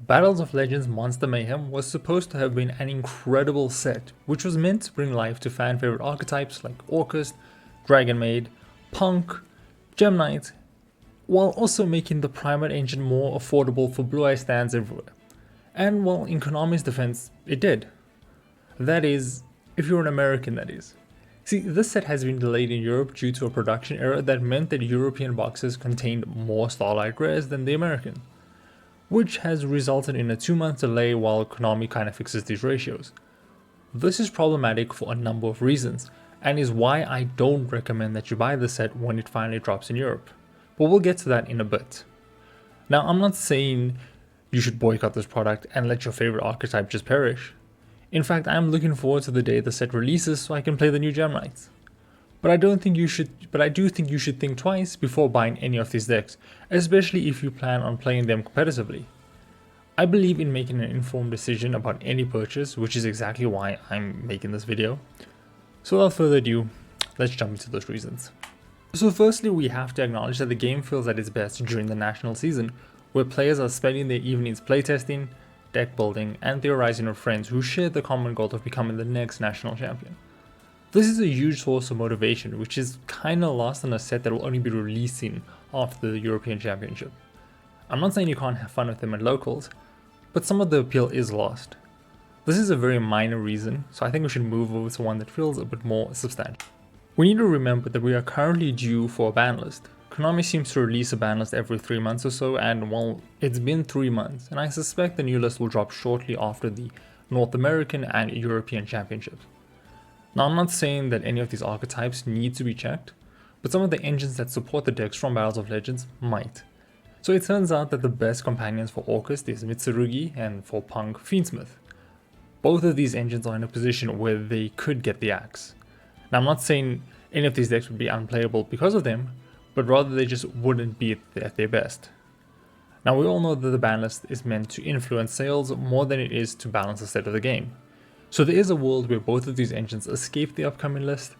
Battles of Legends Monster Mayhem was supposed to have been an incredible set, which was meant to bring life to fan favorite archetypes like Orcust, Dragon Maid, Punk, Gem Knight, while also making the Primate engine more affordable for Blue Eye stands everywhere. And well, in Konami's defense, it did. That is, if you're an American, that is. See, this set has been delayed in Europe due to a production error that meant that European boxes contained more Starlight rares than the American, which has resulted in a 2-month delay while Konami kinda fixes these ratios. This is problematic for a number of reasons, and is why I don't recommend that you buy the set when it finally drops in Europe, but we'll get to that in a bit. Now, I'm not saying you should boycott this product and let your favorite archetype just perish. In fact, I'm looking forward to the day the set releases so I can play the new Gem Knights. But I do think you should think twice before buying any of these decks, especially if you plan on playing them competitively. I believe in making an informed decision about any purchase, which is exactly why I'm making this video. So without further ado, let's jump into those reasons. So firstly, we have to acknowledge that the game feels at its best during the national season, where players are spending their evenings playtesting, deck building, and theorizing with friends who share the common goal of becoming the next national champion. This is a huge source of motivation, which is kinda lost on a set that will only be releasing after the European Championship. I'm not saying you can't have fun with them at locals, but some of the appeal is lost. This is a very minor reason, so I think we should move over to one that feels a bit more substantial. We need to remember that we are currently due for a ban list. Konami seems to release a ban list every 3 months or so, and well, it's been 3 months, and I suspect the new list will drop shortly after the North American and European Championships. Now, I'm not saying that any of these archetypes need to be checked, but some of the engines that support the decks from Battles of Legends might. So it turns out that the best companions for Orcust is Mitsurugi, and for Punk, Fiendsmith. Both of these engines are in a position where they could get the axe. Now, I'm not saying any of these decks would be unplayable because of them, but rather they just wouldn't be at their best. Now, we all know that the ban list is meant to influence sales more than it is to balance the state of the game. So there is a world where both of these engines escape the upcoming list,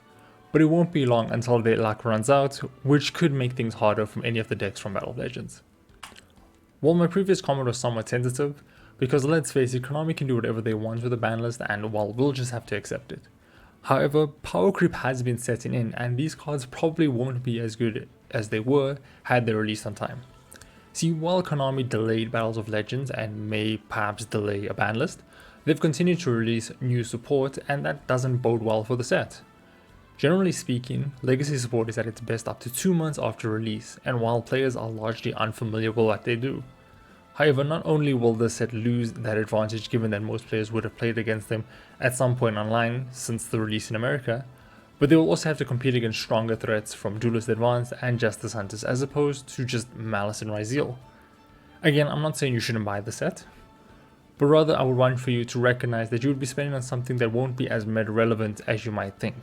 but it won't be long until their luck runs out, which could make things harder from any of the decks from Battle of Legends. Well, my previous comment was somewhat tentative, because let's face it, Konami can do whatever they want with the ban list, and well, we'll just have to accept it. However, Powercreep has been setting in, and these cards probably won't be as good as they were had they released on time. See, while Konami delayed Battles of Legends and may perhaps delay a ban list, they've continued to release new support, and that doesn't bode well for the set. Generally speaking, legacy support is at its best up to 2 months after release, and while players are largely unfamiliar with what they do. However, not only will the set lose that advantage given that most players would have played against them at some point online since the release in America, but they will also have to compete against stronger threats from Duelist Advanced and Justice Hunters as opposed to just Malice and Ryzeal. Again, I'm not saying you shouldn't buy the set, but rather I would want for you to recognize that you would be spending on something that won't be as meta relevant as you might think.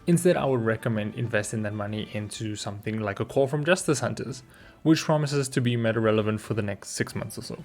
Instead, I would recommend investing that money into something like a core from Justice Hunters, which promises to be meta relevant for the next 6 months or so.